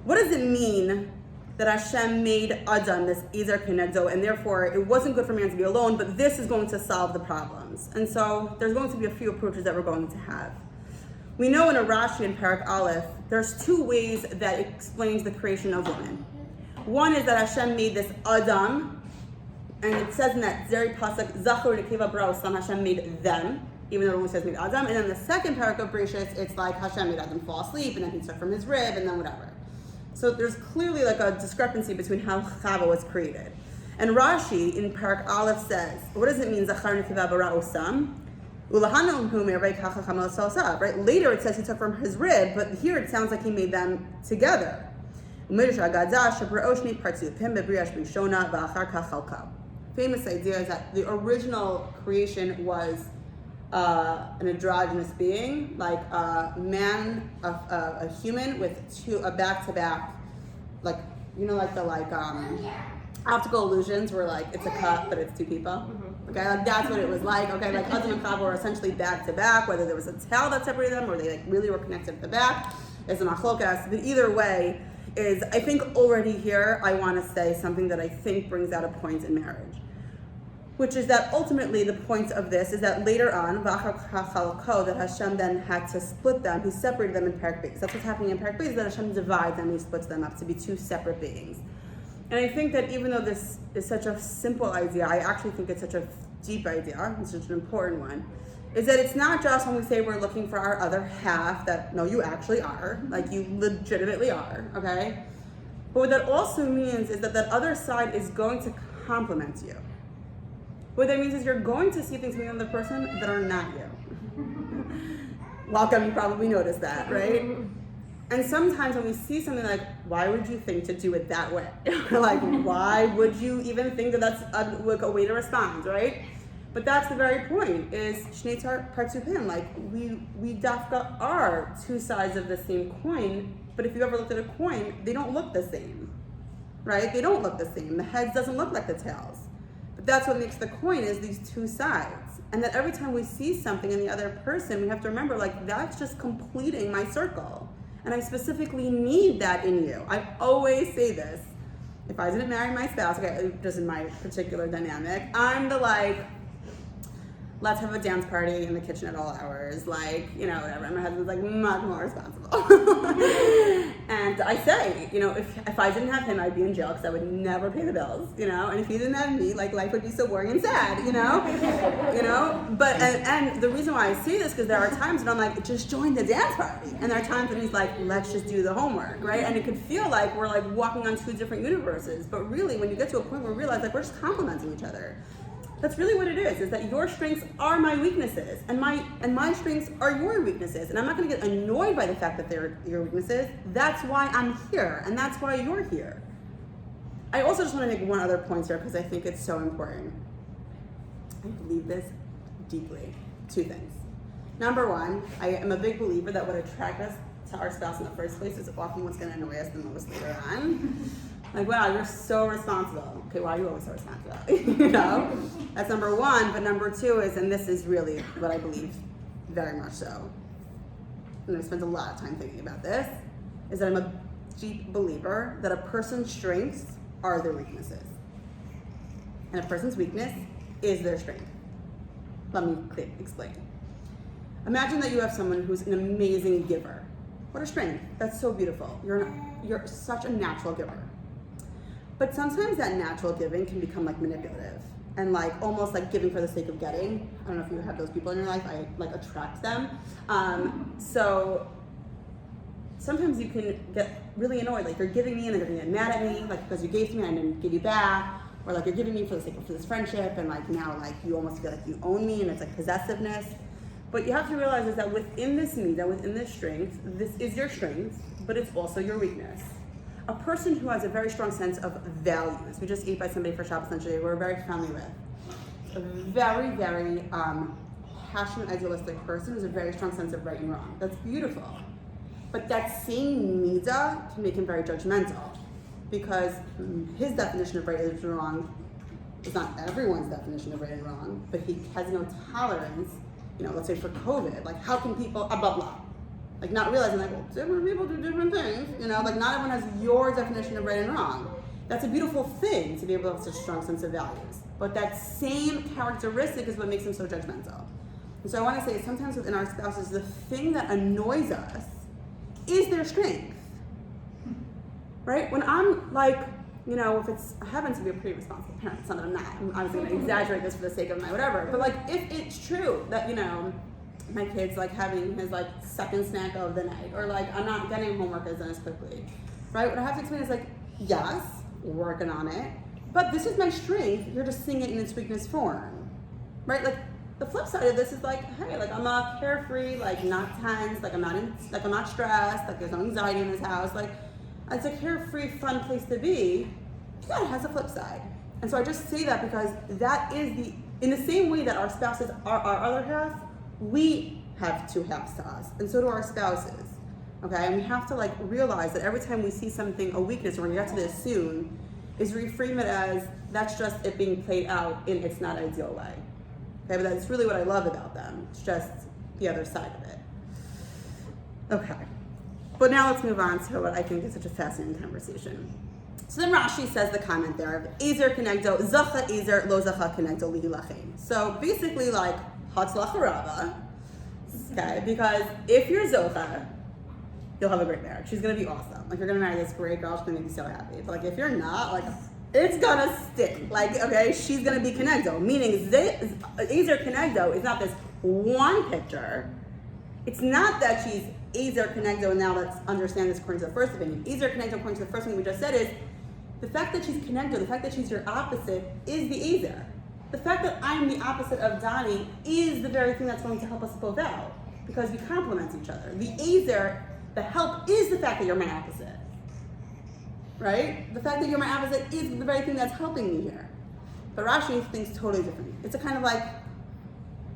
what does it mean that Hashem made Adam, this Ezer Kenegdo, and therefore it wasn't good for man to be alone, but this is going to solve the problems? And so there's going to be a few approaches that we're going to have. We know in a Rashi in Parak Aleph, there's two ways that it explains the creation of women. One is that Hashem made this Adam, and it says in that very pasuk, Zachor Nekeva Bara Usam, Hashem made them, even though it only says made Adam. And then the second parak of Bereshit, it's like Hashem made Adam fall asleep, and then he took from his rib, and then whatever. So there's clearly like a discrepancy between how Chava was created. And Rashi in Parak Aleph says, what does it mean, Zachar Nekeva Bara Usam? Right? Later it says he took from his rib, but here it sounds like he made them together. Famous idea is that the original creation was an androgynous being, like a man, a human with a back-to-back, like, you know, like the optical illusions where like it's a cup but it's two people. Mm-hmm. Okay, like that's what it was like. Okay, like Adam and Chava were essentially back-to-back, whether there was a tail that separated them or they like really were connected at the back. It's a machlokas, but either way is, I think already here I want to say something that I think brings out a point in marriage, which is that ultimately the point of this is that later on, that Hashem then had to split them. He separated them in Parak Beis. That's what's happening in Parak Beis, that Hashem divides them and he splits them up to be two separate beings. And I think that even though this is such a simple idea, I actually think it's such a deep idea, it's such an important one, is that it's not just when we say we're looking for our other half, that no, you actually are, like you legitimately are, okay? But what that also means is that that other side is going to complement you. What that means is you're going to see things in the other person that are not you. Welcome, you probably noticed that, right? And sometimes when we see something like, why would you think to do it that way? Like, why would you even think that that's a way to respond, right? But that's the very point, is Shnei Partzupim, like we dafka are two sides of the same coin, but if you ever looked at a coin, they don't look the same, right? They don't look the same. The heads doesn't look like the tails. But that's what makes the coin, is these two sides. And that every time we see something in the other person, we have to remember, like, that's just completing my circle. And I specifically need that in you. I always say this. If I didn't marry my spouse, okay, just in my particular dynamic, I'm the like, let's have a dance party in the kitchen at all hours, like, you know, whatever. And my husband's like much more responsible. And I say, you know, if I didn't have him, I'd be in jail because I would never pay the bills, you know. And if he didn't have me, like, life would be so boring and sad, you know. But and the reason why I say this, because there are times when I'm like, just join the dance party, and there are times when he's like, let's just do the homework, right? And it could feel like we're like walking on two different universes, but really, when you get to a point where we realize like we're just complementing each other. That's really what it is that your strengths are my weaknesses, and my strengths are your weaknesses. And I'm not going to get annoyed by the fact that they're your weaknesses. That's why I'm here, and that's why you're here. I also just want to make one other point here, because I think it's so important. I believe this deeply. Two things. Number one, I am a big believer that what attracts us to our spouse in the first place is often what's going to annoy us the most later on. Like, wow, you're so responsible. Okay, why are you always so responsible? You know? That's number one. But number two is, and this is really what I believe very much so, and I spent a lot of time thinking about this, is that I'm a deep believer that a person's strengths are their weaknesses. And a person's weakness is their strength. Let me explain. Imagine that you have someone who's an amazing giver. What a strength. That's so beautiful. You're such a natural giver. But sometimes that natural giving can become like manipulative and like almost like giving for the sake of getting. I don't know if you have those people in your life. I like attract them. So sometimes you can get really annoyed. Like you're giving me and then you're getting mad at me, like because you gave to me and I didn't give you back, or like you're giving me for the sake of this friendship, and like now like you almost feel like you own me, and it's like possessiveness. But you have to realize is that within this midah, within this strength, this is your strength, but it's also your weakness. A person who has a very strong sense of values. We just ate by somebody for Shabbos lunch today we're very friendly with. A very, very passionate, idealistic person who has a very strong sense of right and wrong. That's beautiful. But that same midah can make him very judgmental, because his definition of right and wrong is not everyone's definition of right and wrong, but he has no tolerance, you know, let's say for COVID, like how can people, blah, blah. Like not realizing like, well, different people do different things, you know, like not everyone has your definition of right and wrong. That's a beautiful thing to be able to have such a strong sense of values. But that same characteristic is what makes them so judgmental. And so I want to say sometimes within our spouses, the thing that annoys us is their strength. Right? When I'm like, you know, if it's, I happen to be a pretty responsible parent, it's not that I'm not. I was going to exaggerate this for the sake of my whatever. But like, if it's true that, you know, my kid's like having his like second snack of the night, or like I'm not getting homework as done as quickly, right? What I have to explain is like, yes, we're working on it, but this is my strength. You're just seeing it in its weakness form, right? Like the flip side of this is like, hey, like I'm not carefree, like not tense, like I'm not stressed, like there's no anxiety in this house, like it's a carefree, fun place to be. Yeah, it has a flip side, and so I just say that because that is in the same way that our spouses are our other half. We have two halves to us, and so do our spouses, okay? And we have to like realize that every time we see something, a weakness, or when we get to this soon, is reframe it as, that's just it being played out in its not ideal way, okay? But that's really what I love about them. It's just the other side of it. Okay, but now let's move on to what I think is such a fascinating conversation. So then Rashi says the comment there of, Ezer kenegdo, zacha ezer, lo zacha kenegdo lihi lachem. So basically like, okay, because if you're Zocha, you'll have a great marriage. She's gonna be awesome. Like you're gonna marry this great girl, she's gonna make you so happy. But like if you're not, like it's gonna stink. Like, okay, she's gonna be Kenegdo, meaning Ezer Kenegdo is not this one picture. It's not that she's Ezer Kenegdo, and now let's understand this according to the first opinion. Ezer Kenegdo, according to the first thing we just said, is the fact that she's Kenegdo, the fact that she's your opposite, is the Ezer. The fact that I'm the opposite of Donnie is the very thing that's going to help us both out, because we complement each other. The Ezer, the help, is the fact that you're my opposite, right? The fact that you're my opposite is the very thing that's helping me here. But Rashi thinks totally different. It's a kind of like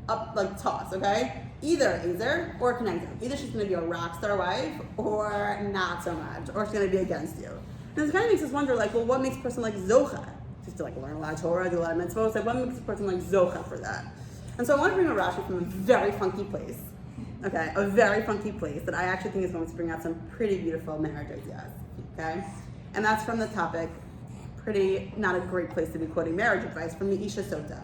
up, like toss, okay? Either Ezer or Kenegdo. Either she's going to be a rock star wife or not so much, or she's going to be against you. And this kind of makes us wonder, like, well, what makes a person like Zocha? Just to like learn a lot of Torah, do a lot of mitzvot. Like, what makes a person like Zocha for that? And so I want to bring a Rashi from a very funky place. Okay, a very funky place that I actually think is going to bring out some pretty beautiful marriage ideas. Okay, and that's from the topic, not a great place to be quoting marriage advice, from the Isha Sota,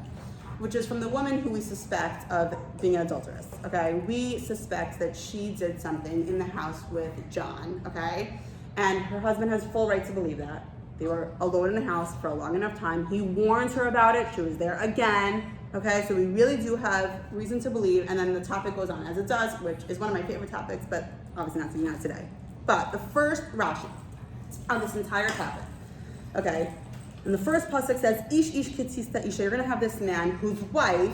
which is from the woman who we suspect of being an adulteress. Okay, we suspect that she did something in the house with John. Okay, and her husband has full right to believe that. They were alone in the house for a long enough time. He warned her about it. She was there again. Okay, so we really do have reason to believe, and then the topic goes on as it does, which is one of my favorite topics, but obviously not today. But the first Rashi on this entire topic, okay, and the first pasuk says, Ish kitzista isha, you're gonna have this man whose wife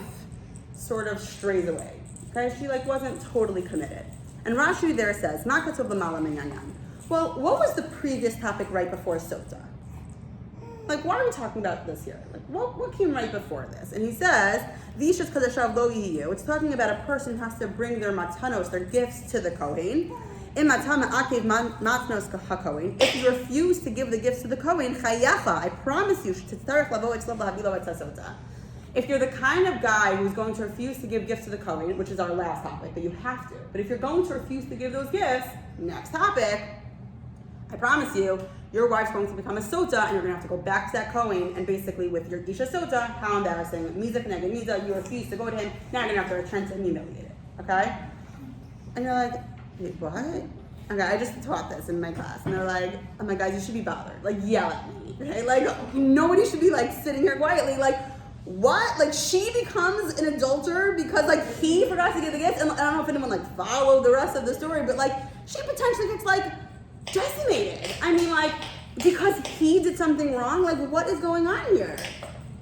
sort of strays away. Okay, she like wasn't totally committed. And Rashi there says, Ma katov l'mala minyanyan. Well, what was the previous topic right before Sota? Like, why are we talking about this here? Like, what came right before this? And he says, Vishas kadashav lo yiyu. It's talking about a person who has to bring their matanos, their gifts, to the Kohen. In matama akev matnos hakohen. If you refuse to give the gifts to the Kohen, chayacha, I promise you, shetzarech lavo etzlav lahavilo et sasota. If you're the kind of guy who's going to refuse to give gifts to the Kohen, which is our last topic, but you have to. But if you're going to refuse to give those gifts, next topic, I promise you, your wife's going to become a sota, and you're going to have to go back to that Kohen, and basically with your Isha sota, how embarrassing. Miza Keneged Miza, you refuse to go to him, now you're going to have to return to him and humiliate it, okay? And you're like, wait, what? Okay, I just taught this in my class, and they're like, oh my guys, you should be bothered. Like, yell at me, okay? Like, nobody should be like sitting here quietly, like, what? Like, she becomes an adulterer because like he forgot to give the gifts, and I don't know if anyone like followed the rest of the story, but like, she potentially gets like, decimated. I mean, like, because he did something wrong, like, what is going on here?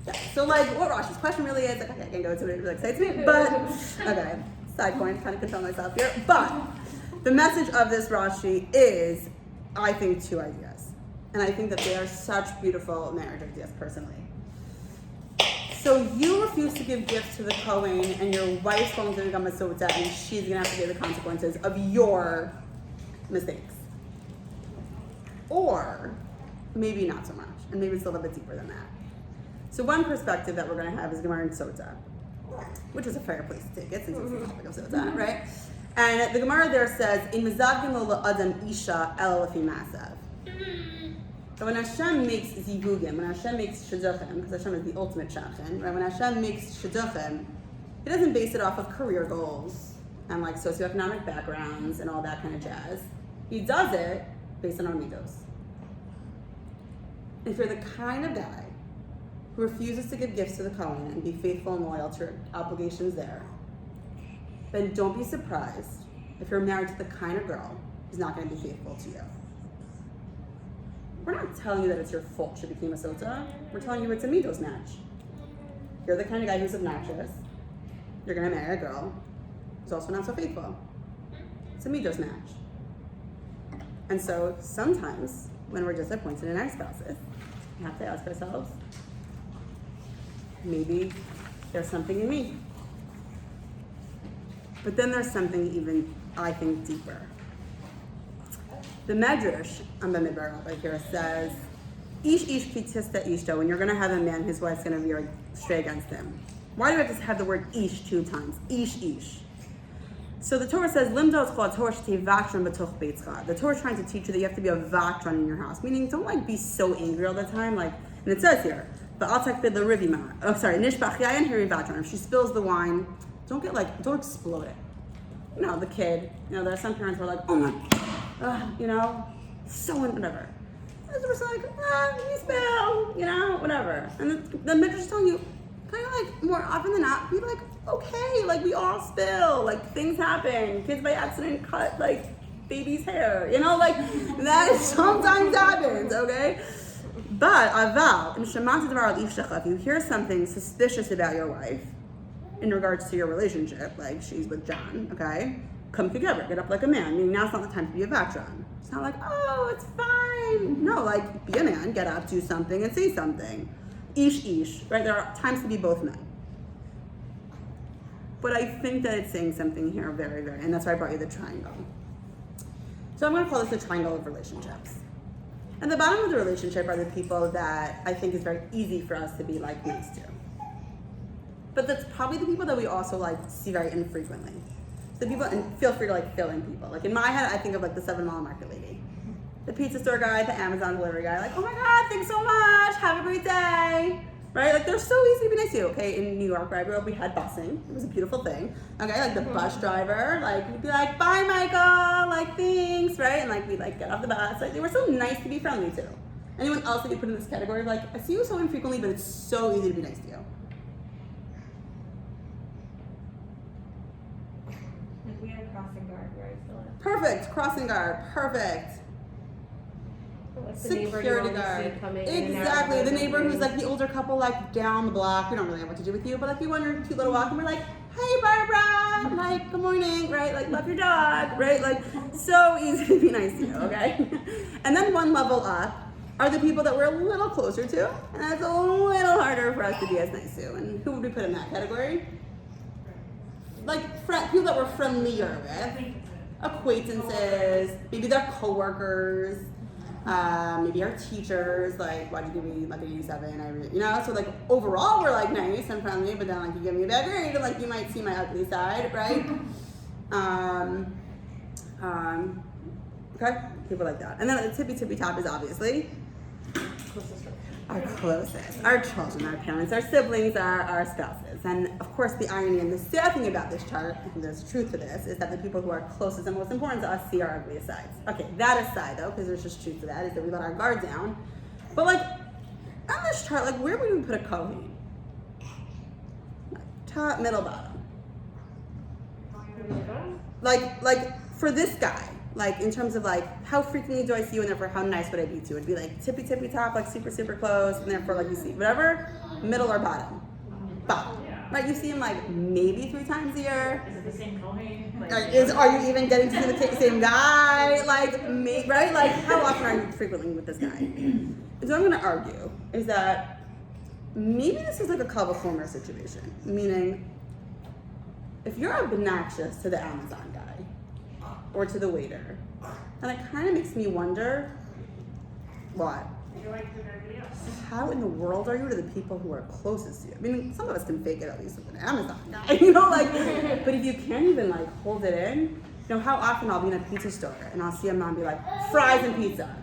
Yeah. So, like, what Rashi's question really is, like, okay, I can't go into it, it really excites me, but, okay, side point, kind of control myself here, but the message of this Rashi is, I think, two ideas, and I think that they are such beautiful marriage ideas, personally. So you refuse to give gifts to the Kohen, and your wife's going to become a sota, and she's going to have to bear the consequences of your mistakes. Or maybe not so much, and maybe it's a little bit deeper than that. So one perspective that we're going to have is Gemara and Sota, which is a fair place to take it since it's the topic of Sota, right? And the Gemara there says, "In mezagin lo adam isha el lefi masav." So when Hashem makes zivugim, when Hashem makes shidduchim, because Hashem is the ultimate shadchan, right? When Hashem makes shidduchim, He doesn't base it off of career goals and like socioeconomic backgrounds and all that kind of jazz. He does it based on our midos. If you're the kind of guy who refuses to give gifts to the Kohen and be faithful and loyal to your obligations there, then don't be surprised if you're married to the kind of girl who's not going to be faithful to you. We're not telling you that it's your fault she became a sota. We're telling you it's a midos match. You're the kind of guy who's obnoxious. You're going to marry a girl who's also not so faithful. It's a midos match. And so sometimes when we're disappointed in our spouses, we have to ask ourselves, maybe there's something in me. But then there's something even, I think, deeper. The Medrash on the Midbar Rabbi here says, Ish kitista ishto, when you're going to have a man whose wife's going to veer stray against him. Why do we have to have the word ish 2 times? Ish. So the Torah says, Limdo tzcha Torah shtei vatron b'toch beitzcha. The Torah is trying to teach you that you have to be a vatron in your house. Meaning, don't like be so angry all the time. Like, and it says here, v'altak bid l'rivima. Oh, sorry, nishbach yayin hiri vatron. If she spills the wine, don't explode it. You know, the kid. You know, there are some parents who are like, oh my, you know, so whatever. And the person like, you spill, you know, whatever. And the Midrash is telling you, kind of like more often than not, be like, okay, like we all spill, like things happen. Kids by accident cut like baby's hair, you know, like that sometimes happens, okay? But aval, if you hear something suspicious about your wife in regards to your relationship, like she's with John, okay? Come together, get up like a man. Meaning now it's not the time to be a vatron. It's not like, oh, it's fine. No, like be a man, get up, do something, and say something. Ish, right? There are times to be both men. But I think that it's saying something here very, very, and that's why I brought you the triangle. So I'm going to call this the triangle of relationships. And the bottom of the relationship are the people that I think is very easy for us to be like nice to. But that's probably the people that we also like see very infrequently. The people, and feel free to like fill in people. Like in my head, I think of like the 7 Mile Market lady, the pizza store guy, the Amazon delivery guy. Like, oh my God, thanks so much. Have a great day. Right? Like they're so easy to be nice to. Okay, in New York where I grew up, we had busing. It was a beautiful thing. Okay, like the bus driver, like we'd be like, bye Michael, like thanks, right? And like we'd like get off the bus. Like they were so nice to be friendly to. Anyone else that you put in this category of like, I see you so infrequently, but it's so easy to be nice to you. We had crossing guard where I still live. Perfect, crossing guard, perfect. Like the Security guard. Exactly. The neighbor who's like the older couple, like down the block. We don't really know what to do with you, but like you on your cute little walk and we're like, hey Barbara, like good morning, right? Like love your dog, right? Like so easy to be nice to you, okay? And then one level up are the people that we're a little closer to, and that's a little harder for us to be as nice to. And who would we put in that category? Like people that we're friendlier with, acquaintances, maybe they're coworkers. Maybe our teachers, like, why'd you give me like an 87? You know, so like overall we're like nice and friendly, but then like you give me a bad grade, and like you might see my ugly side, right? Okay, people like that. And then the tippy top is obviously our closest, our children, our parents, our siblings, our spouses. And of course the irony and the sad thing about this chart, and there's truth to this, is that the people who are closest and most important to us see our ugliest sides. Okay, that aside though, because there's just truth to that, is that we let our guard down. But like, on this chart, like where would we put a Kohen? Top, middle, bottom. Like for this guy, like in terms of like how frequently do I see you and therefore how nice would I be to? It'd be like tippy top, like super close, and therefore like you see whatever, middle or bottom. Bottom. Right, you see him like maybe 3 times a year. Is it the same Kohen? Like, are you even getting to see the same guy? Like, right? Like, how often are you frequently with this guy? And so I'm going to argue is that maybe this is like a Kal V'chomer situation. Meaning, if you're obnoxious to the Amazon guy or to the waiter, then it kind of makes me wonder, what? you're like everybody else. How in the world are you to the people who are closest to you? I mean, some of us can fake it at least with an Amazon guy, you know, like, but if you can't even like hold it in, You know, how often I'll be in a pizza store and I'll see a mom be like, fries and pizza.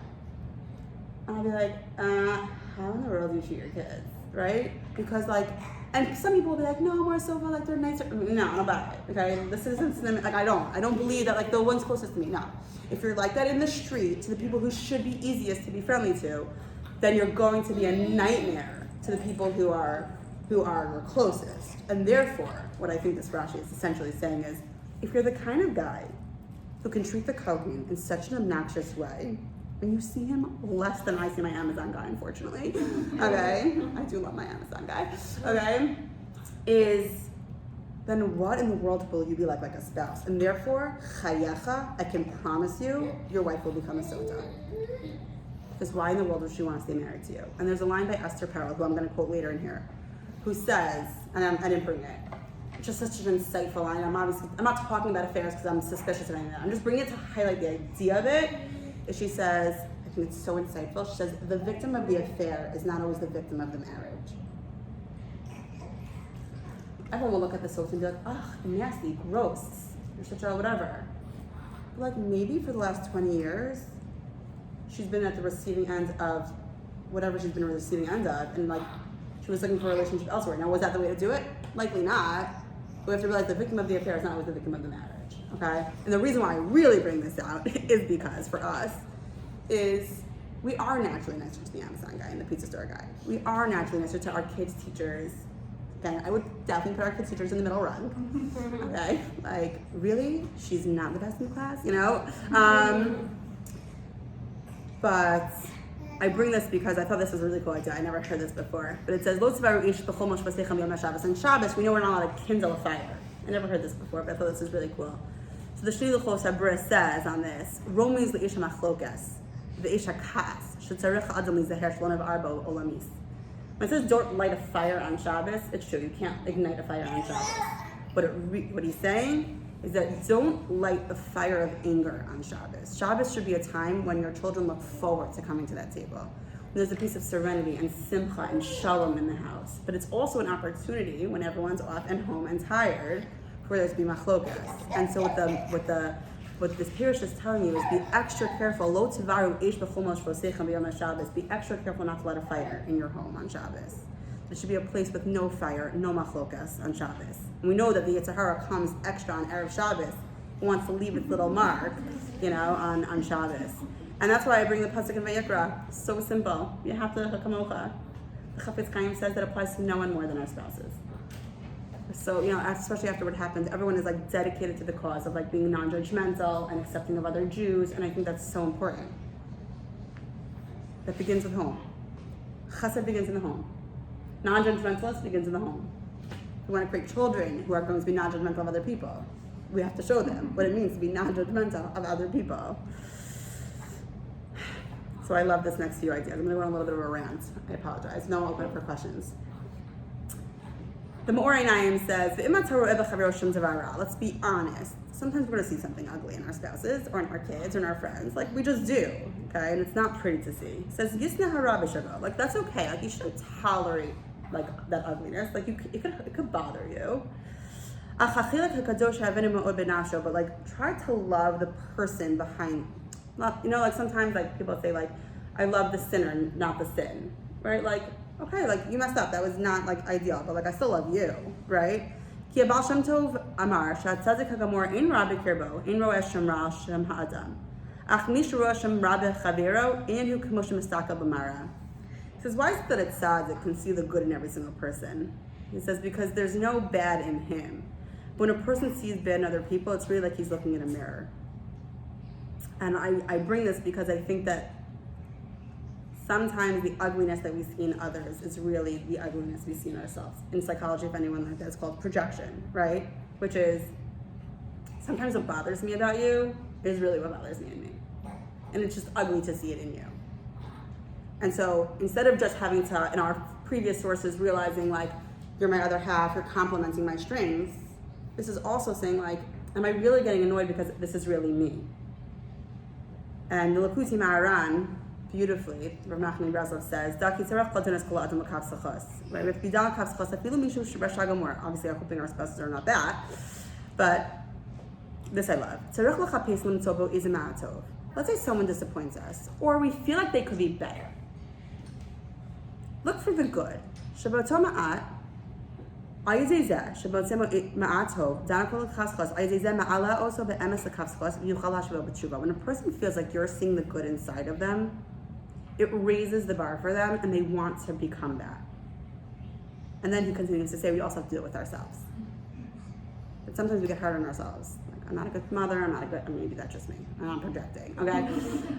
And I'll be like, how in the world do you treat your kids, right? Because like, and some people will be like, no, more Sova, like they're nicer. No, I don't buy it, okay? This isn't, like I don't believe that like the ones closest to me, no. If you're like that in the street to the people who should be easiest to be friendly to, then you're going to be a nightmare to the people who are your closest. And therefore, what I think this Rashi is essentially saying is, if you're the kind of guy who can treat the Kohen in such an obnoxious way, and you see him less than I see my Amazon guy, unfortunately, okay? I do love my Amazon guy, okay? Then what in the world will you be like a spouse? And therefore, chayecha, I can promise you, your wife will become a sota. Because why in the world would she want to stay married to you? And there's a line by Esther Perel, who I'm going to quote later in here, who says, and I didn't bring it, just such an insightful line. I'm not talking about affairs because I'm suspicious of anything. I'm just bringing it to highlight the idea of it. Is she says, I think it's so insightful. She says, the victim of the affair is not always the victim of the marriage. Everyone will look at the soap and be like, ugh, nasty, gross, you're such a whatever. But like maybe for the last 20 years, she's been at the receiving end of whatever she's been at the receiving end of, and like she was looking for a relationship elsewhere. Now, was that the way to do it? Likely not. We have to realize the victim of the affair is not always the victim of the marriage, okay? And the reason why I really bring this out is because for us, is we are naturally nicer to the Amazon guy and the pizza store guy. We are naturally nicer to our kids' teachers. Again, I would definitely put our kids' teachers in the middle rung, okay? Like, really? She's not the best in the class, you know? But I bring this because I thought this was a really cool idea. I never heard this before. But it says, Lo tzivaru ish b'chol moshvasechem yom haShabbos. On Shabbos, we know we're not allowed to kindle a fire. I never heard this before, but I thought this was really cool. So the Shni L'chol Sabra says on this, Romiz le'ish ha'machlokas, ve'ish ha'kas, shetzarech ha'adam lizaher shlonav arbo olamis. When it says don't light a fire on Shabbos, it's true, you can't ignite a fire on Shabbos. What he's saying is that don't light the fire of anger on Shabbos. Shabbos should be a time when your children look forward to coming to that table. When there's a piece of serenity and simcha and shalom in the house. But it's also an opportunity when everyone's off and home and tired for there to be machlokas. And so what this parish is telling you is be extra careful. Lo tivaru eish b'chol moshvosechem b'yom Shabbos. Be extra careful not to light a fire in your home on Shabbos. There should be a place with no fire, no machlokas on Shabbos. And we know that the Yetzer Hara comes extra on Erev Shabbos. It wants to leave its little mark, on Shabbos. And that's why I bring the pasuk in Vayikra. So simple. You have to hakamocha. The Chafetz Chaim says that applies to no one more than our spouses. So, especially after what happened, everyone is like dedicated to the cause of like being non-judgmental and accepting of other Jews, and I think that's so important. That begins with home. Chesed begins in the home. Non-judgmentalist begins in the home. We want to create children who are going to be non-judgmental of other people. We have to show them what it means to be non-judgmental of other people. So I love this next few ideas. I'm going to go on a little bit of a rant. I apologize. No, I'll open up for questions. The Me'or Einayim says, let's be honest. Sometimes we're going to see something ugly in our spouses, or in our kids, or in our friends. Like, we just do, okay? And it's not pretty to see. It says, like, that's okay. Like, you shouldn't tolerate, like, that ugliness. Like, it could bother you. But, like, try to love the person behind, like, sometimes, like, people say, like, I love the sinner, not the sin, right? Like, okay, like, you messed up. That was not, like, ideal, but, like, I still love you, right? Ki Baal Shem Tov Amar, Shatzadik HaGamor Ein Ra B'Kirbo, Ein Ro'eh Shem Ra Shem Ha'adam. Ach Mish Ro'eh Shem Ra B'Chavero, Ein Hu K'mo Shem Mistaka B'Mara. He says, why is it that it's tzaddik can see the good in every single person? He says, because there's no bad in him. When a person sees bad in other people, it's really like he's looking in a mirror. And I bring this because I think that sometimes the ugliness that we see in others is really the ugliness we see in ourselves. In psychology, if anyone learned that, it's called projection, right? Which is, sometimes what bothers me about you is really what bothers me in me. And it's just ugly to see it in you. And so instead of just having to, in our previous sources, realizing like, you're my other half, you're complementing my strengths, this is also saying like, am I really getting annoyed because this is really me? And the Lakuti Ma'aran, beautifully, Rav Nachman Breslov says, right? Obviously, I'm hoping our spouses are not that, but This I love. Let's say someone disappoints us, or we feel like they could be better. Look for the good. When a person feels like you're seeing the good inside of them, it raises the bar for them and they want to become that. And then he continues to say we also have to do it with ourselves. But sometimes we get hard on ourselves. Like, I'm not a good mother, maybe that's just me. I'm projecting, okay?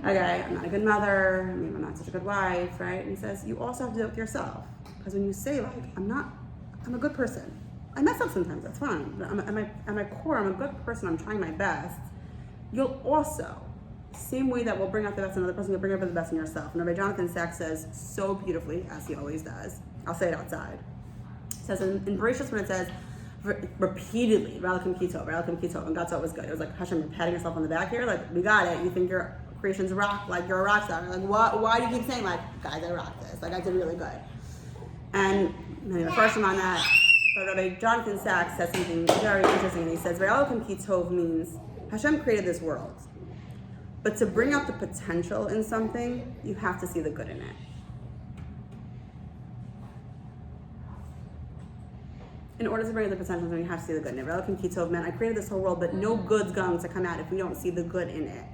Okay, I'm not a good mother, I'm not such a good wife, right? And he says, you also have to do it with yourself. Because when you say, like, I'm a good person. I mess up sometimes, that's fine. But at my core, I'm a good person, I'm trying my best. You'll also, same way that we'll bring out the best in another person, you'll bring out the best in yourself. And Rabbi Jaclyn Sova says so beautifully, as he always does. I'll say it outside. It says in Bereshit when it says, repeatedly, Ralakim Kitov, and God saw it was good. It was like, Hashem, you're patting yourself on the back here, like, we got it. You think your creation's rock, like you're a rock star. Like, why do you keep saying, like, guys, I rocked this, like I did really good. And anyway, first on that, but Rabbi Jaclyn Sova says something very interesting, and he says, Ralakim Kitov means Hashem created this world. But to bring out the potential in something, you have to see the good in it. In order to bring out the potential, you have to see the good in it. Ralakim Kitov meant I created this whole world, but no good's going to come out if we don't see the good in it.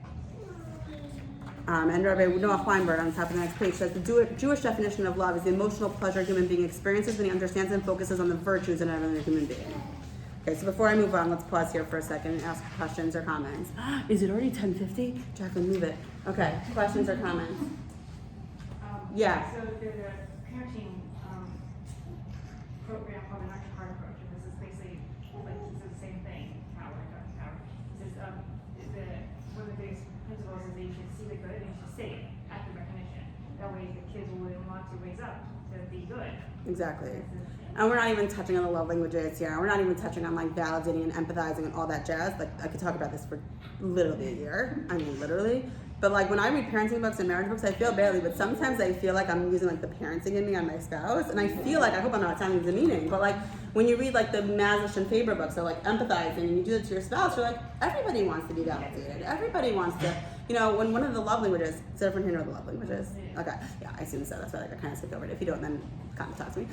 And Rabbi Noah Weinberg on top of the next page says the Jewish definition of love is the emotional pleasure a human being experiences when he understands and focuses on the virtues in another human being. Okay, so before I move on, let's pause here for a second and ask questions or comments. Is it already 10:50? Jaclyn, move it. Okay, questions or comments? Yeah. So there's a parenting program called the Netzach approach, and this is basically like this is the same thing. How we're talking about. This is one of the biggest principles is that you should see the good and you should say it after recognition. That way the kids will want to raise up to be good. Exactly. And we're not even touching on the love languages here. We're not even touching on like validating and empathizing and all that jazz. Like I could talk about this for literally a year. I mean, literally. But like when I read parenting books and marriage books, I feel badly. But sometimes I feel like I'm using like the parenting in me on my spouse, and I feel like I hope I'm not sounding demeaning. But like when you read like the Mazish and Faber books, so like empathizing, and you do it to your spouse, you're like everybody wants to be validated. Everybody wants to. You know, when one of the love languages, is everyone here know the love languages? Okay, yeah, I assume so. That's why like, I kind of skipped over it. If you don't, then kind of talk to me.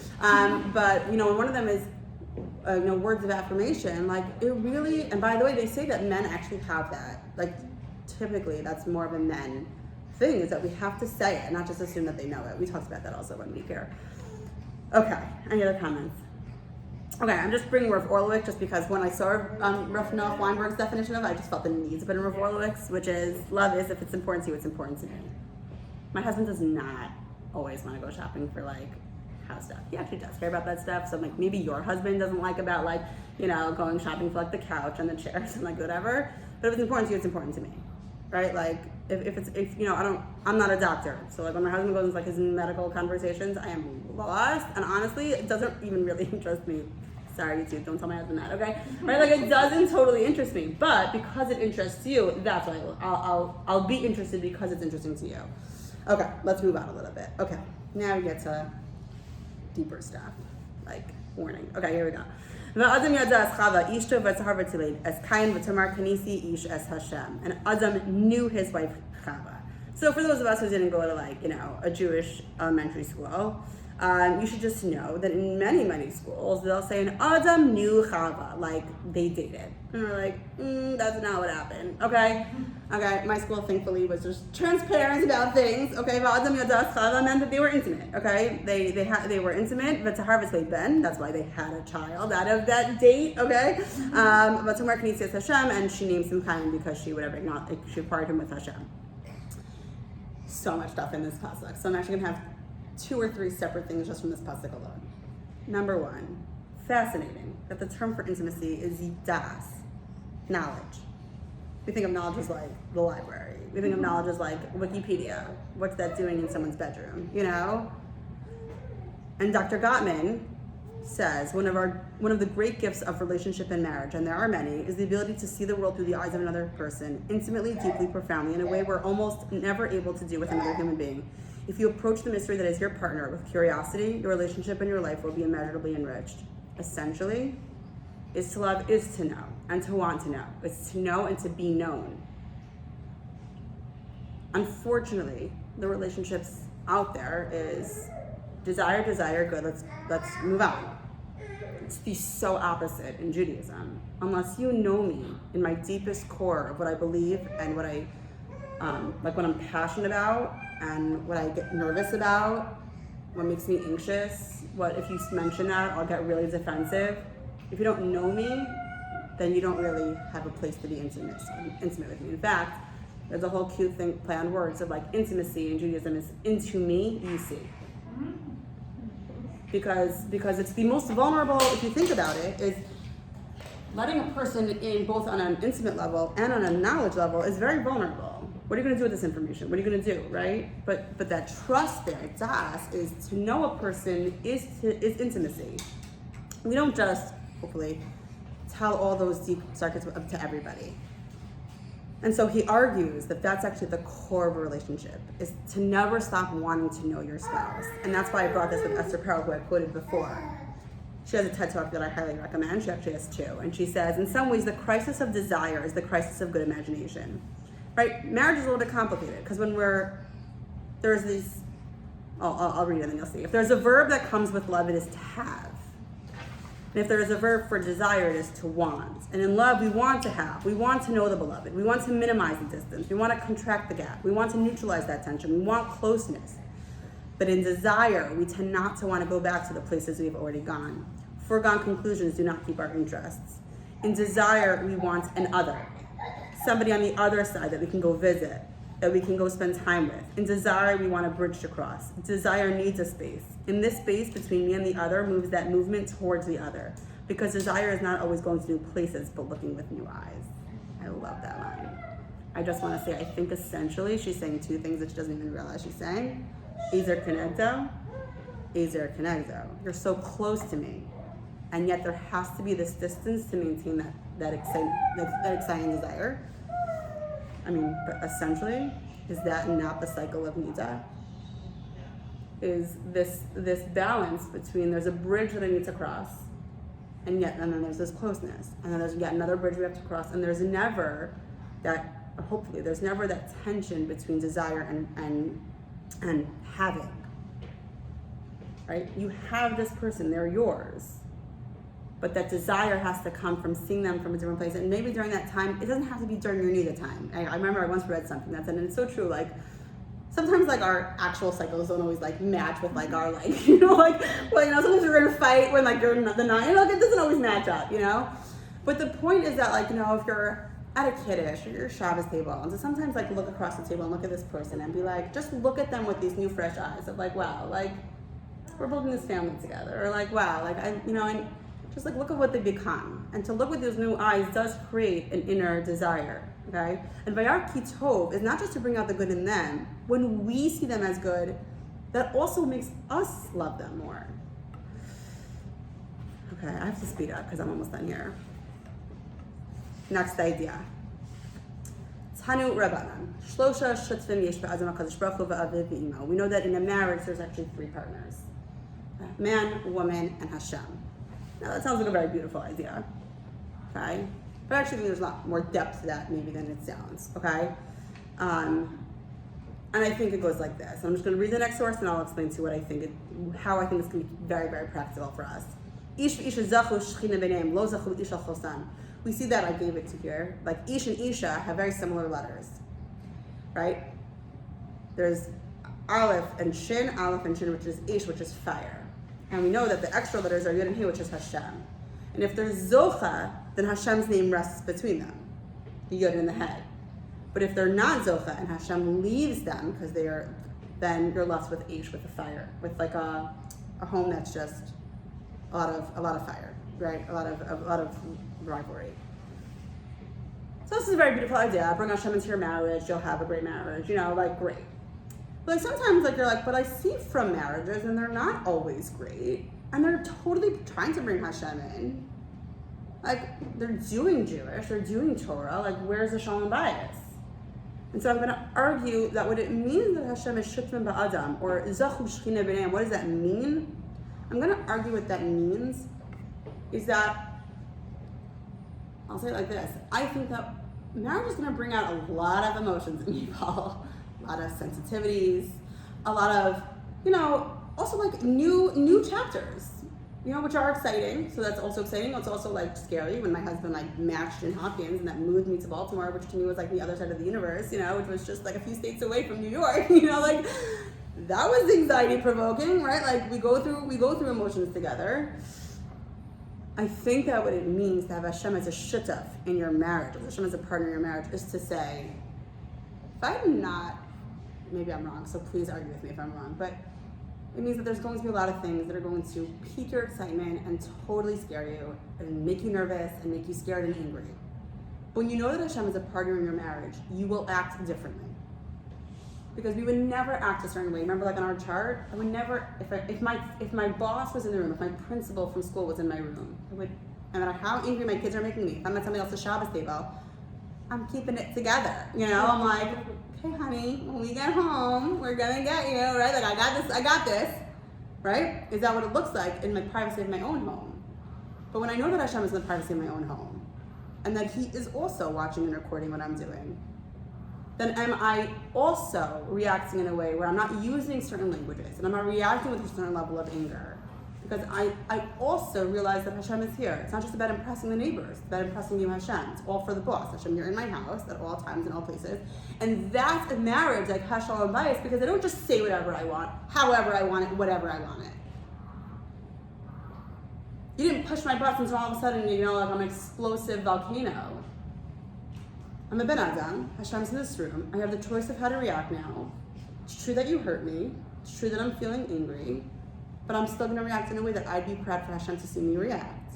But, you know, when one of them is, you know, words of affirmation, like it really, and by the way, they say that men actually have that. Like, typically, that's more of a men thing, is that we have to say it, not just assume that they know it. We talked about that also one week here. Okay, any other comments? Okay, I'm just bringing Rav Orlovich just because when I saw Rav Noah Weinberg's definition of it, I just felt the need to put in Rav Orlovich's, which is love is if it's important to you, it's important to me. My husband does not always want to go shopping for like house stuff. He actually does care about that stuff. So like maybe your husband doesn't like about like, you know, going shopping for like the couch and the chairs and like whatever. But if it's important to you, it's important to me, right? Like if you know, I'm not a doctor. So like when my husband goes into like his medical conversations, I am lost. And honestly, it doesn't even really interest me. Sorry, YouTube, don't tell my husband that, okay? Right, like it doesn't totally interest me, but because it interests you, that's why I'll be interested because it's interesting to you. Okay, let's move on a little bit. Okay, now we get to deeper stuff, like warning. Okay, here we go. And Adam knew his wife Chava. So for those of us who didn't go to like, you know, a Jewish elementary school, you should just know that in many, many schools, they'll say an Adam knew Chava, like they dated. And we're like, that's not what happened, okay? Okay, my school thankfully was just transparent about things, okay? But Adam Yadas Chava meant that they were intimate, okay? They were intimate, but to harvest Ben, that's why they had a child out of that date, okay? But Tamar Knesset Hashem, and she names him Chaim because she acquired him with Hashem. So much stuff in this pasuk. So I'm actually gonna have 2 or 3 separate things just from this pasuk alone. Number 1, fascinating that the term for intimacy is das, knowledge. We think of knowledge as like the library. We think of knowledge as like Wikipedia. What's that doing in someone's bedroom, you know? And Dr. Gottman says one of the great gifts of relationship and marriage, and there are many, is the ability to see the world through the eyes of another person, intimately, deeply, profoundly, in a way we're almost never able to do with another human being. If you approach the mystery that is your partner with curiosity, your relationship and your life will be immeasurably enriched. Essentially, is to love is to know and to want to know. It's to know and to be known. Unfortunately, the relationships out there is desire, good, let's move on. It's the so opposite in Judaism. Unless you know me in my deepest core of what I believe and what I like, what I'm passionate about and what I get nervous about, what makes me anxious, what if you mention that, I'll get really defensive. If you don't know me, then you don't really have a place to be intimate with me. In fact, there's a whole cute thing, play on words of like intimacy in Judaism is into me, you see. Because it's the most vulnerable, if you think about it, is letting a person in both on an intimate level and on a knowledge level is very vulnerable. What are you going to do with this information? What are you going to do, right? But that trust there, das, is to know a person is intimacy. We don't just, hopefully, tell all those deep secrets to everybody. And so he argues that that's actually the core of a relationship, is to never stop wanting to know your spouse. And that's why I brought this with Esther Perel, who I quoted before. She has a TED Talk that I highly recommend. She actually has two. And she says, in some ways, the crisis of desire is the crisis of good imagination. Right? Marriage is a little bit complicated because when there's these, I'll read it and then you'll see. If there's a verb that comes with love, it is to have. And if there is a verb for desire, it is to want. And in love, we want to have. We want to know the beloved. We want to minimize the distance. We want to contract the gap. We want to neutralize that tension. We want closeness. But in desire, we tend not to want to go back to the places we've already gone. Foregone conclusions do not keep our interests. In desire, we want an other. Somebody on the other side that we can go visit, that we can go spend time with. In desire, we want a bridge to cross. Desire needs a space. In this space between me and the other moves that movement towards the other. Because desire is not always going to new places, but looking with new eyes. I love that line. I just want to say, I think essentially she's saying two things that she doesn't even realize she's saying. Ezer kenegdo, ezer kenegdo. You're so close to me. And yet there has to be this distance to maintain that exciting desire. I mean, but essentially, is that not the cycle of nida? Is this balance between there's a bridge that I need to cross, and then there's this closeness, and then there's yet another bridge we have to cross, and there's never that, hopefully, there's never that tension between desire and having. Right? You have this person, they're yours. But that desire has to come from seeing them from a different place. And maybe during that time, it doesn't have to be during your nida time. I remember I once read something that said, and it's so true, like, sometimes like our actual cycles don't always like match with like our like, sometimes we're gonna fight when like you're the night, it doesn't always match up, But the point is that like, if you're at a kiddush or your Shabbos table, and so sometimes like look across the table and look at this person and be like, just look at them with these new fresh eyes of like, wow, like we're building this family together, or like, wow, like and just like look at what they become. And to look with those new eyes does create an inner desire, okay? And Vayar Kitov is not just to bring out the good in them. When we see them as good, that also makes us love them more. Okay, I have to speed up because I'm almost done here. Next idea. Tanu Rabbanan. Shlosha Shutzvim Yesh Ba'azam HaKadosh Baruch Hu V'Aviv V'Imo. We know that in a marriage there's actually three partners. Man, woman, and Hashem. Now that sounds like a very beautiful idea, okay? But actually there's a lot more depth to that maybe than it sounds, okay? And I think it goes like this. I'm just going to read the next source and I'll explain to you how I think this can be very, very practical for us. We see that I gave it to here. Like Ish and Isha have very similar letters, right? There's Aleph and Shin, which is Ish, which is fire. And we know that the extra letters are Yud and He, which is Hashem. And if there's Zocha, then Hashem's name rests between them, the Yud and the head. But if they're not Zocha and Hashem leaves them, because then you're left with Ish, with the fire, with like a home that's just a lot of fire, right? A lot of rivalry. So this is a very beautiful idea. Bring Hashem into your marriage, you'll have a great marriage, great. But like sometimes you're like, but I see from marriages and they're not always great. And they're totally trying to bring Hashem in. Like they're doing Jewish, they're doing Torah, like where's the Shalom Bayis? And so I'm going to argue that what it means that Hashem is Shutman Ba'adam, or Zachu Shechina B'nayim, what does that mean? I'm going to argue what that means is that I'll say it like this. I think that marriage is going to bring out a lot of emotions in people, a lot of sensitivities, a lot of, also like new chapters, which are exciting. So that's also exciting. It's also like scary when my husband like matched in Hopkins and that moved me to Baltimore, which to me was like the other side of the universe, which was just like a few states away from New York, like that was anxiety provoking, right? Like we go through emotions together. I think that what it means to have Hashem as a shutaf in your marriage, or Hashem as a partner in your marriage, is to say, if I'm not, maybe I'm wrong, so please argue with me if I'm wrong, but it means that there's going to be a lot of things that are going to pique your excitement and totally scare you and make you nervous and make you scared and angry. But when you know that Hashem is a partner in your marriage, you will act differently. Because we would never act a certain way. Remember, like on our chart, I would never, if my boss was in the room, if my principal from school was in my room, no matter how angry my kids are making me, if I'm at somebody else's Shabbos table, I'm keeping it together. I'm like, okay, honey, when we get home, we're gonna get you, right? Like I got this, right? Is that what it looks like in my privacy of my own home? But when I know that Hashem is in the privacy of my own home, and that He is also watching and recording what I'm doing, then am I also reacting in a way where I'm not using certain languages and I'm not reacting with a certain level of anger? Because I also realize that Hashem is here. It's not just about impressing the neighbors, it's about impressing you, Hashem. It's all for the boss. Hashem, you're in my house at all times and all places. And that's a marriage like Hashal and Bias, because I don't just say whatever I want, however I want it, whatever I want it. You didn't push my buttons and all of a sudden, like I'm an explosive volcano. I'm a Ben Adam. Hashem's in this room. I have the choice of how to react now. It's true that you hurt me. It's true that I'm feeling angry. But I'm still going to react in a way that I'd be proud for Hashem to see me react.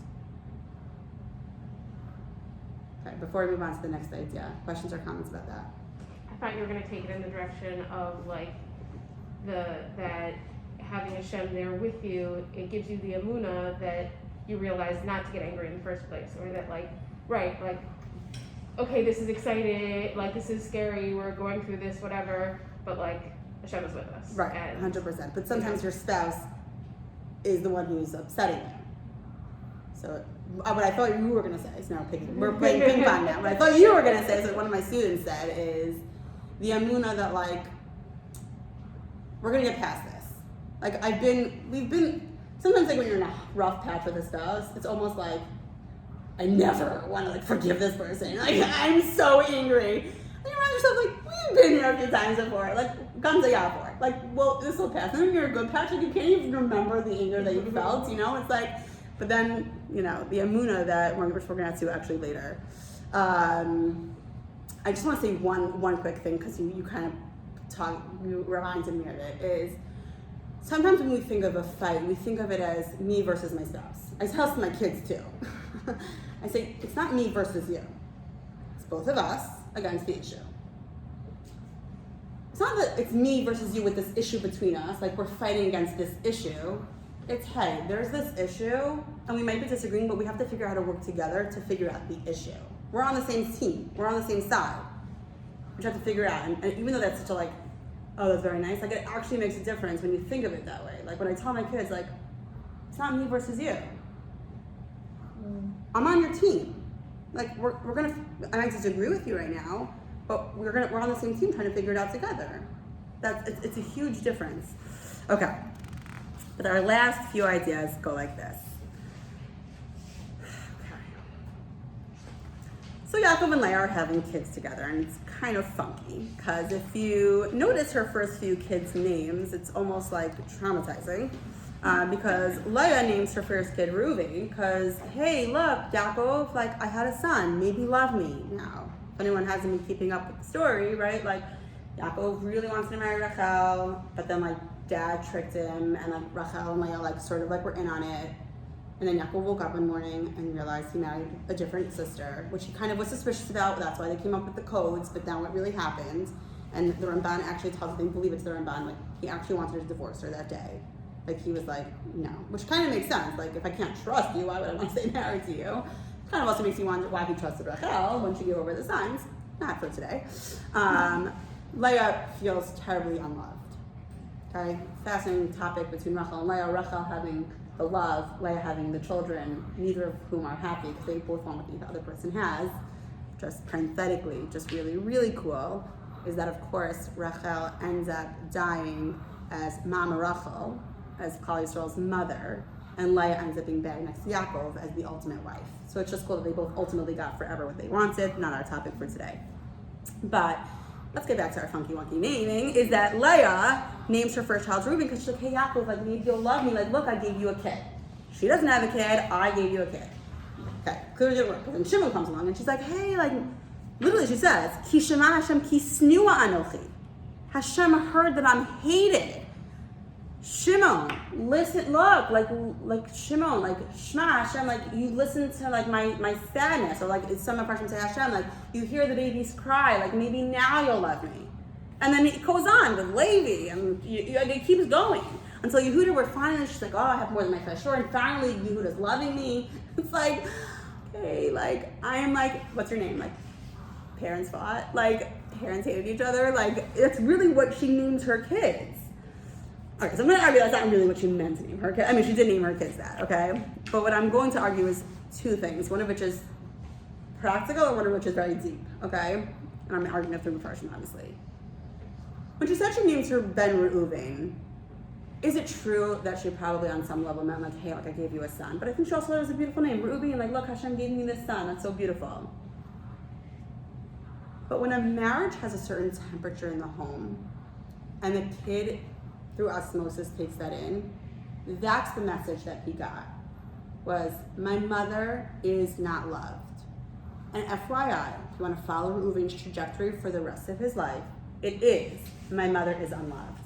Okay, before we move on to the next idea, questions or comments about that? I thought you were going to take it in the direction of like that having Hashem there with you, it gives you the Emunah that you realize not to get angry in the first place, or that okay, this is exciting, like this is scary, we're going through this, whatever, but like Hashem is with us. Right, and, 100%. But sometimes your spouse is the one who's upsetting you. So what I thought you were going to say is we're playing ping pong now. What I thought you were going to say is what one of my students said is the Emunah that like, we're going to get past this. Like sometimes like when you're in a rough patch with a spouse, it's almost like, I never want to like forgive this person. Like I'm so angry. And you remind yourself like we've been here a few times before. Like guns Yaakov. Like well this will pass. And when you're a good patch, like you can't even remember the anger that you felt. It's like. But then the Emunah that we're going to get to actually later. I just want to say one quick thing because you kind of you reminded me of it is. Sometimes when we think of a fight, we think of it as me versus my spouse. I tell this to my kids too. I say, it's not me versus you. It's both of us against the issue. It's not that it's me versus you with this issue between us, like we're fighting against this issue. It's, hey, there's this issue, and we might be disagreeing, but we have to figure out how to work together to figure out the issue. We're on the same team. We're on the same side. We just have to figure it out. And even though that's such a like, oh, that's very nice, like it actually makes a difference when you think of it that way. Like when I tell my kids, like, it's not me versus you. I'm on your team. Like I might disagree with you right now, but we're on the same team trying to figure it out together. It's a huge difference. Okay. But our last few ideas go like this. Okay. So Yaakov and Leia are having kids together, and it's kind of funky, because if you notice her first few kids' names, it's almost like traumatizing. Because Leia names her first kid Reuven, because, hey, look, Yaakov, like, I had a son, maybe love me now. If anyone hasn't been keeping up with the story, right, like, Yaakov really wants to marry Rachel, but then, like, Dad tricked him, and, like, Rachel and Leia, like, sort of, like, were in on it. And then Yaakov woke up one morning and realized he married a different sister, which he kind of was suspicious about. That's why they came up with the codes, but then what really happened, and the Ramban actually tells us, they believe it's the Ramban, like, he actually wanted to divorce her that day. Like, he was like, no. Which kind of makes sense. Like, if I can't trust you, why would I want to stay married to you? Kind of also makes you wonder why he trusted Rachel when she gave over the signs. Not for today. Leia feels terribly unloved. Okay? Fascinating topic between Rachel and Leia. Rachel having the love, Leia having the children, neither of whom are happy because they both want what the other person has, just parenthetically, just really, really cool, is that of course Rachel ends up dying as Mama Rachel, as Klal Yisrael's mother, and Leia ends up being buried next to Yaakov as the ultimate wife. So it's just cool that they both ultimately got forever what they wanted, not our topic for today. But let's get back to our funky wonky naming, is that Leia names her first child Reuben because she's like, hey Yaakov, like maybe you'll love me, like look, I gave you a kid. She doesn't have a kid, I gave you a kid. Okay, clearly didn't work. But then Shimon comes along and she's like, hey, like, literally she says, Ki shema Hashem ki snua anochi. Hashem heard that I'm hated. Shimon, listen, look, like Shimon, like Shema Hashem, like you listen to like my sadness, or like some of Hashem say Hashem, like you hear the babies cry, like maybe now you'll love me. And then it goes on with Levi, and it keeps going until Yehuda, where finally she's like, oh, I have more than my fair share, and finally Yehuda's loving me. It's like, okay, like I am like, what's your name? Like parents fought, like parents hated each other, like it's really what she names her kids. Okay, so I'm going to argue that's not really what she meant to name her kids. I mean, she did name her kids that, okay? But what I'm going to argue is two things, one of which is practical and one of which is very deep, okay? And I'm arguing it through Mepharshim, obviously. When she said she named her Ben Reuven, is it true that she probably on some level meant like, hey, like I gave you a son? But I think she also thought it was a beautiful name, Reuven, like look, Hashem gave me this son, that's so beautiful. But when a marriage has a certain temperature in the home, and the kid through osmosis takes that in, that's the message that he got, was my mother is not loved. And FYI, if you want to follow Reuven's trajectory for the rest of his life, it is, my mother is unloved.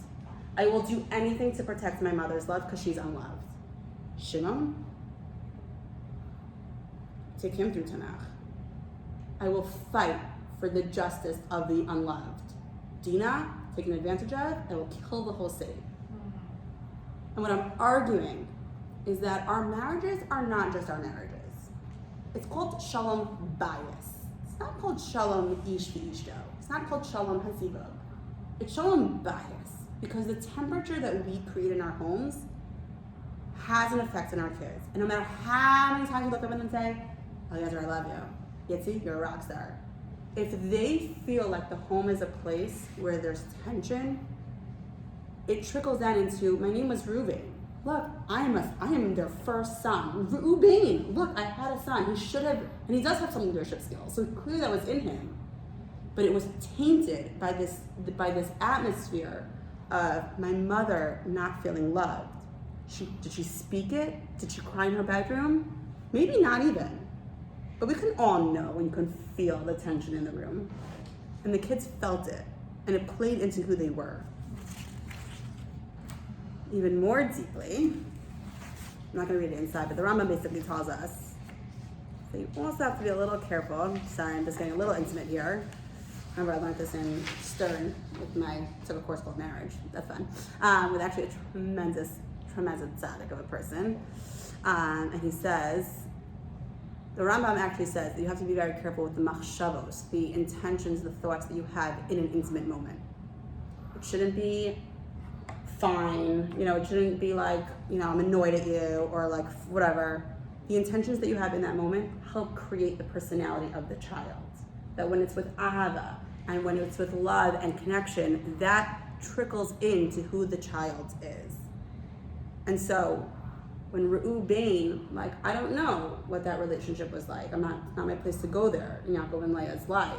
I will do anything to protect my mother's love because she's unloved. Shimon, take him through Tanakh. I will fight for the justice of the unloved. Dinah, taken advantage of, and will kill the whole city. And what I'm arguing is that our marriages are not just our marriages. It's called shalom bias. It's not called shalom ish v'ishto. It's not called shalom hazivog. It's shalom bias, because the temperature that we create in our homes has an effect on our kids. And no matter how many times you look up at them and say, oh, Yadra, I love you. Yitzi, you're a rock star. If they feel like the home is a place where there's tension, it trickles down into, my name was Reuven. Look, I am their first son. Reuben, look, I had a son. He should have, and he does have some leadership skills, so clearly that was in him. But it was tainted by this atmosphere of my mother not feeling loved. Did she speak it? Did she cry in her bedroom? Maybe not even. But we can all know and you can feel the tension in the room. And the kids felt it, and it played into who they were. Even more deeply, I'm not going to read it inside, but the Rambam basically tells us, so you also have to be a little careful. Sorry, I'm just getting a little intimate here. Remember, I learned this in Stern took a course called Marriage. That's fun. With actually a tremendous tzaddik of a person. And he says, the Rambam actually says that you have to be very careful with the machshavos, the intentions, the thoughts that you have in an intimate moment. It shouldn't be fine, it shouldn't be like, I'm annoyed at you or like whatever. The intentions that you have in that moment help create the personality of the child. That when it's with ahava and when it's with love and connection, that trickles into who the child is. And so when Reuben, like, I don't know what that relationship was like. It's not my place to go there in Yaakov and Leia's life.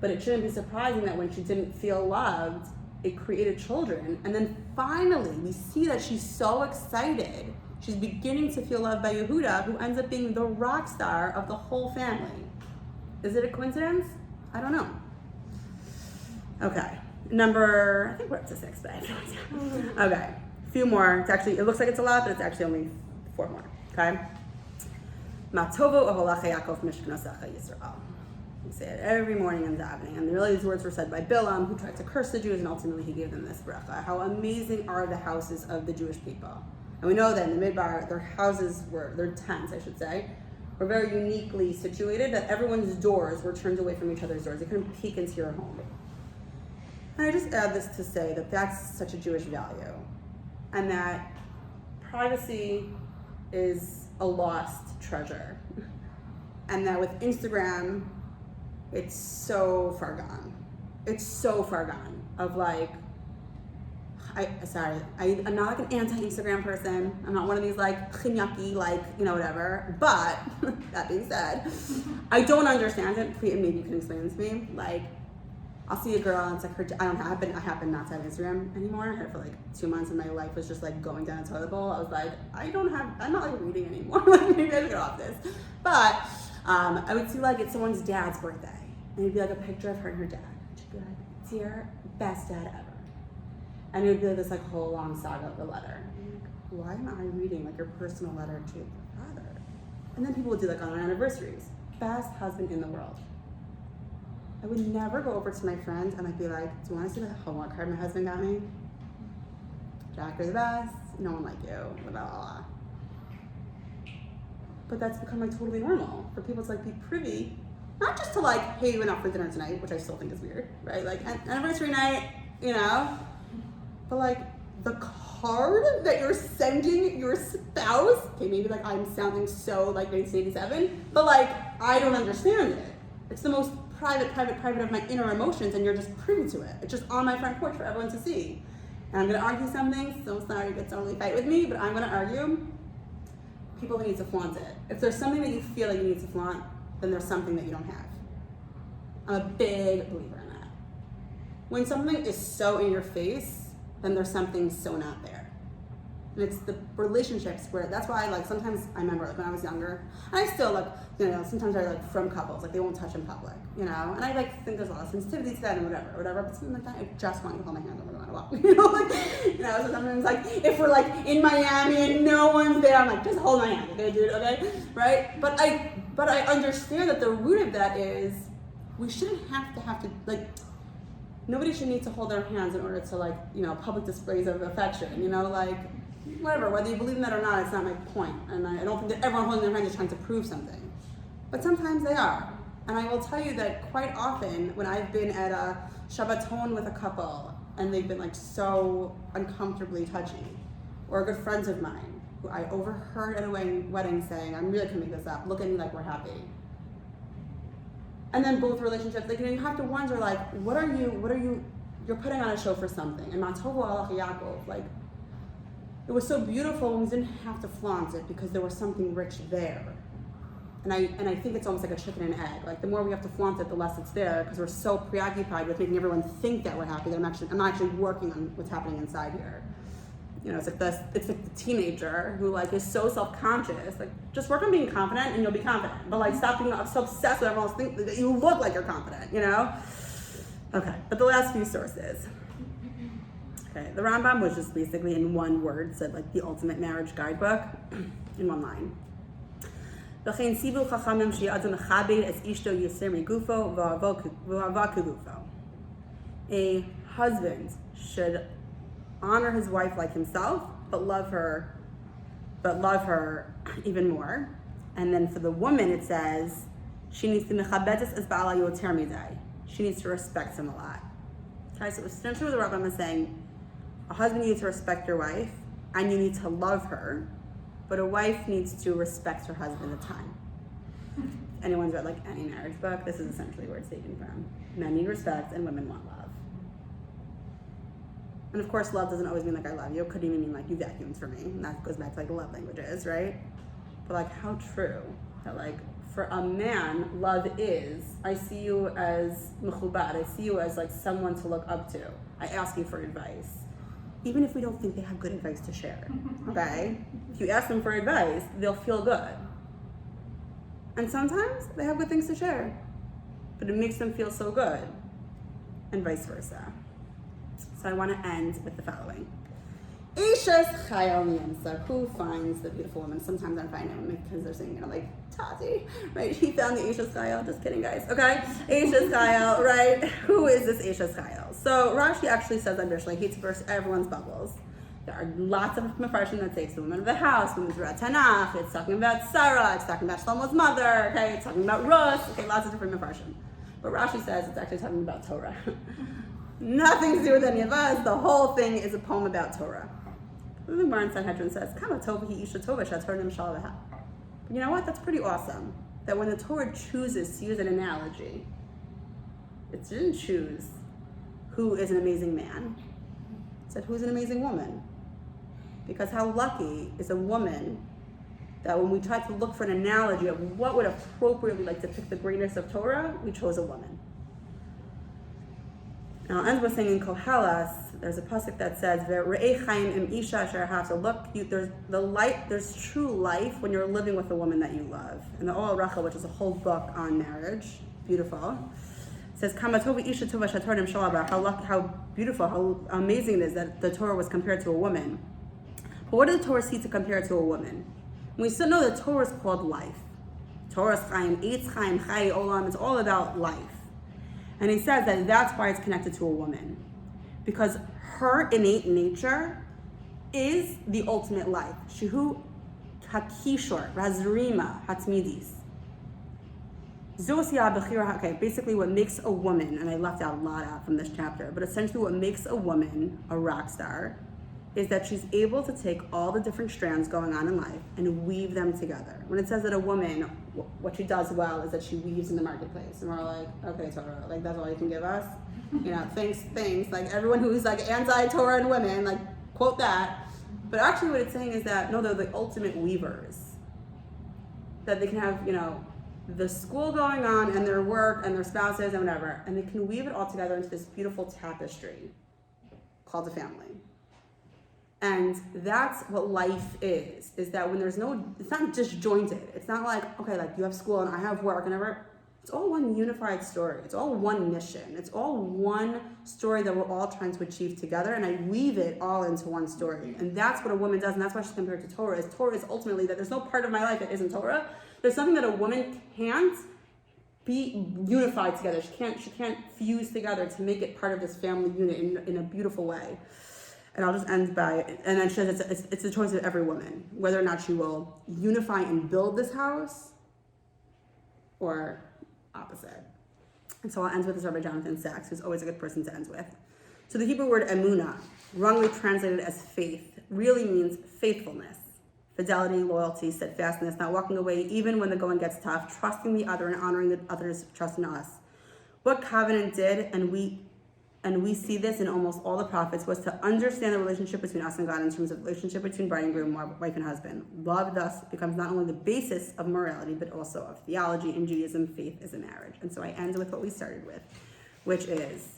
But it shouldn't be surprising that when she didn't feel loved, it created children. And then finally, we see that she's so excited. She's beginning to feel loved by Yehuda, who ends up being the rock star of the whole family. Is it a coincidence? I don't know. Okay, I think we're up to 6, but I have no idea. Okay, a few more. It looks like it's a lot, but it's actually only 4 more, okay? Matovo oholacha Yaakov mishkanosacha Yisroel. We say it every morning in davening, and really these words were said by Bilam, who tried to curse the Jews, and ultimately he gave them this bracha. How amazing are the houses of the Jewish people. And we know that in the Midbar, their tents, I should say, were very uniquely situated, that everyone's doors were turned away from each other's doors. They couldn't peek into your home. And I just add this to say that that's such a Jewish value. And that privacy is a lost treasure. And that with Instagram, it's so far gone. It's so far gone of like, I'm not like an anti-Instagram person. I'm not one of these like chinyaki, like, you know, whatever. But that being said, I don't understand it. Maybe you can explain this to me. Like, I'll see a girl and it's like I happen not to have Instagram anymore. I had it for like 2 months and my life was just like going down a toilet bowl. I was like, I'm not like reading anymore. Like maybe I should get off this. But I would see like it's someone's dad's birthday and it'd be like a picture of her and her dad. She'd be like, dear, best dad ever. And it would be like this like whole long saga of the letter. I'm like, why am I reading like your personal letter to your father? And then people would do like on our anniversaries, best husband in the world. I would never go over to my friends and I'd be like, do you want to see the homework card my husband got me? Jack, you're the best. No one like you. Blah, blah, blah. But that's become like totally normal for people to like be privy, not just to like, hey, we went out for dinner tonight, which I still think is weird, right? Like anniversary night, you know, but like the card that you're sending your spouse, okay, maybe like I'm sounding so like 1987, but like I don't understand it. It's the most private of my inner emotions and you're just privy to it. It's just on my front porch for everyone to see. And I'm gonna argue something, so sorry you get to only fight with me, but I'm gonna argue. People need to flaunt it. If there's something that you feel like you need to flaunt, then there's something that you don't have. I'm a big believer in that. When something is so in your face, then there's something so not there. And it's the relationships where, that's why like sometimes I remember like when I was younger, and I still like, you know, sometimes I like from couples, like they won't touch in public, you know, and I like think there's a lot of sensitivity to that and whatever, but something like that, I just want you to hold my hand over the line walk, you know, like, you know, so sometimes like if we're like in Miami and no one's there, I'm like, just hold my hand, okay, dude, okay, right? But I understand that the root of that is we shouldn't have to like, nobody should need to hold their hands in order to like, you know, public displays of affection, you know, like, whatever, whether you believe in that or not, it's not my point. And I don't think that everyone holding their hands is trying to prove something. But sometimes they are. And I will tell you that quite often when I've been at a Shabbaton with a couple and they've been like so uncomfortably touchy, or good friends of mine who I overheard at a wedding saying, I'm really gonna make this up, look at me like we're happy. And then both relationships, like, you know, you have to wonder like, what are you, you're putting on a show for something. And Matovo alach Yaakov, like, it was so beautiful when we didn't have to flaunt it because there was something rich there. And I think it's almost like a chicken and egg. Like the more we have to flaunt it, the less it's there because we're so preoccupied with making everyone think that we're happy that I'm not actually working on what's happening inside here. You know, it's like the teenager who like is so self-conscious. Like just work on being confident and you'll be confident. But like stop being so obsessed with everyone else think that you look like you're confident, you know? Okay, but the last few sources. Okay, the Rambam was just basically in one word, said like the ultimate marriage guidebook, in one line. A husband should honor his wife like himself, but love her even more. And then for the woman, it says she needs to mechabetes es ba'ala yoter midai. She needs to respect him a lot. Okay, so essentially what the Rambam is saying. A husband needs to respect your wife, and you need to love her, but a wife needs to respect her husband at the time. If anyone's read like any marriage book, this is essentially where it's taken from. Men need respect, and women want love. And of course, love doesn't always mean like I love you. It could even mean like you vacuumed for me, and that goes back to like the love languages, right? But like how true that like for a man, love is, I see you as mechubad, I see you as like someone to look up to. I ask you for advice. Even if we don't think they have good advice to share, okay? If you ask them for advice, they'll feel good. And sometimes they have good things to share, but it makes them feel so good, and vice versa. So I want to end with the following. Eishes chayil miyamsa, who finds the beautiful woman? Sometimes I find him because they're saying, you know, like, Tati, right? He found the Eishes chayil. Just kidding, guys, okay? Eishes chayil, right? Who is this Eishes chayil? So Rashi actually says on Mishlei, he burst everyone's bubbles. There are lots of mefarshim that say it's the woman of the house, women's Rat Tanakh, it's talking about Sarah, it's talking about Shlomo's mother, okay? It's talking about Rus, okay? Lots of different mefarshim. But Rashi says it's actually talking about Torah. Nothing to do with any of us. The whole thing is a poem about Torah. The Gemara in Sanhedrin says, "Kama tova hi isha tova she'atorah nimshal v'ha." You know what? That's pretty awesome. That when the Torah chooses to use an analogy, it didn't choose who is an amazing man. It said, who's an amazing woman? Because how lucky is a woman that when we tried to look for an analogy of what would appropriately depict the greatness of Torah, we chose a woman. Now, ends with saying in Kehillah, there's a pasuk that says, "Ve're'ei chaim im isha asher ahavta." So look, there's the light. There's true life when you're living with a woman that you love. And the Oel Rachel, which is a whole book on marriage, beautiful, says, "Kama tova isha tova she'atorah nimshal v'ha." How beautiful, how amazing it is that the Torah was compared to a woman. But what did the Torah see to compare to a woman? We still know that Torah is called life. Torah's chaim, eitz chaim, chai olam. It's all about life. And he says that that's why it's connected to a woman. Because her innate nature is the ultimate life. Shehu hakishor, razrima, hatmidis. Okay, basically what makes a woman, and I left out a lot out from this chapter, but essentially what makes a woman a rock star is that she's able to take all the different strands going on in life and weave them together. When it says that a woman, what she does well is that she weaves in the marketplace. And we're like, okay, Torah, that's all you can give us? Thanks. Everyone who's anti-Torah and women, quote that. But actually what it's saying is that, no, they're the ultimate weavers. That they can have, the school going on and their work and their spouses and whatever, and they can weave it all together into this beautiful tapestry called a family. And that's what life is that when it's not disjointed. It's not you have school and I have work and whatever. It's all one unified story. It's all one mission. It's all one story that we're all trying to achieve together, and I weave it all into one story. And that's what a woman does, and that's why she's compared to Torah. Torah is ultimately that there's no part of my life that isn't Torah. There's something that a woman can't be unified together. She can't fuse together to make it part of this family unit in a beautiful way. And I'll just end and then she says it's the choice of every woman, whether or not she will unify and build this house or opposite. And so I'll end with this Rabbi Jonathan Sachs, who's always a good person to end with. So the Hebrew word Emunah, wrongly translated as faith, really means faithfulness, fidelity, loyalty, steadfastness, not walking away even when the going gets tough, trusting the other and honoring the other's trust in us. What covenant did, and we see this in almost all the prophets, was to understand the relationship between us and God in terms of relationship between bride and groom, wife and husband. Love thus becomes not only the basis of morality, but also of theology. In Judaism, faith is a marriage. And so I end with what we started with, which is,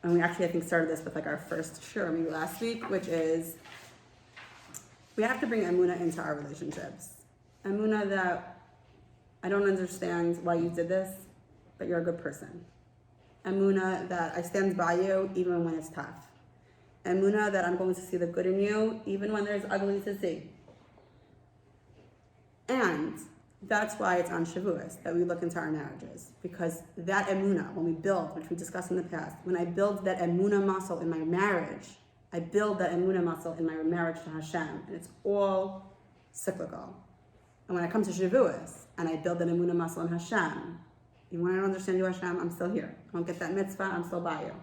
and we actually, I think, started this with our first shur, maybe last week, which is, we have to bring Emunah into our relationships. Emunah that I don't understand why you did this, but you're a good person. Emunah that I stand by you even when it's tough. Emunah that I'm going to see the good in you even when there's ugly to see. And that's why it's on Shavuos that we look into our marriages. Because that Emunah, when we build, which we discussed in the past, when I build that Emunah muscle in my marriage, I build that Emunah muscle in my marriage to Hashem. And it's all cyclical. And when I come to Shavuos and I build that Emunah muscle in Hashem, even when I don't understand you, Hashem, I'm still here. I don't get that mitzvah, I'm still by you.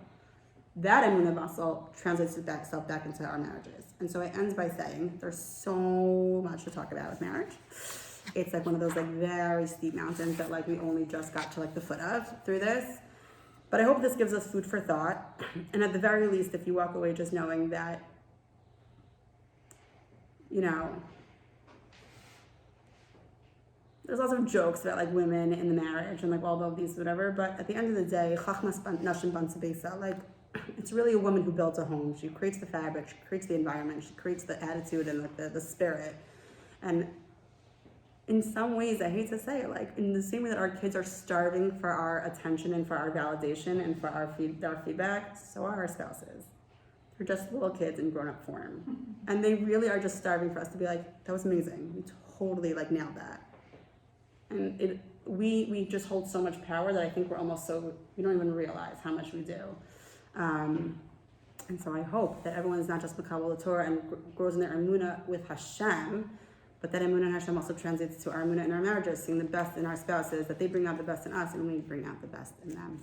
That Emunah muscle translates itself back into our marriages. And so I end by saying there's so much to talk about with marriage. It's one of those very steep mountains that we only just got to the foot of through this. But I hope this gives us food for thought. And at the very least, if you walk away just knowing that, there's lots of jokes about women in the marriage and all of these whatever, but at the end of the day, it's really a woman who builds a home. She creates the fabric, she creates the environment, she creates the attitude and the spirit. And in some ways, I hate to say it, in the same way that our kids are starving for our attention and for our validation and for our feedback, so are our spouses. They're just little kids in grown-up form. And they really are just starving for us to be that was amazing. We totally nailed that. And we just hold so much power that I think we're almost we don't even realize how much we do. And so I hope that everyone is not just Makabel the Torah and grows in their Emunah with Hashem, but that Emunah and Hashem also translates to our Emunah in our marriages, seeing the best in our spouses, that they bring out the best in us and we bring out the best in them.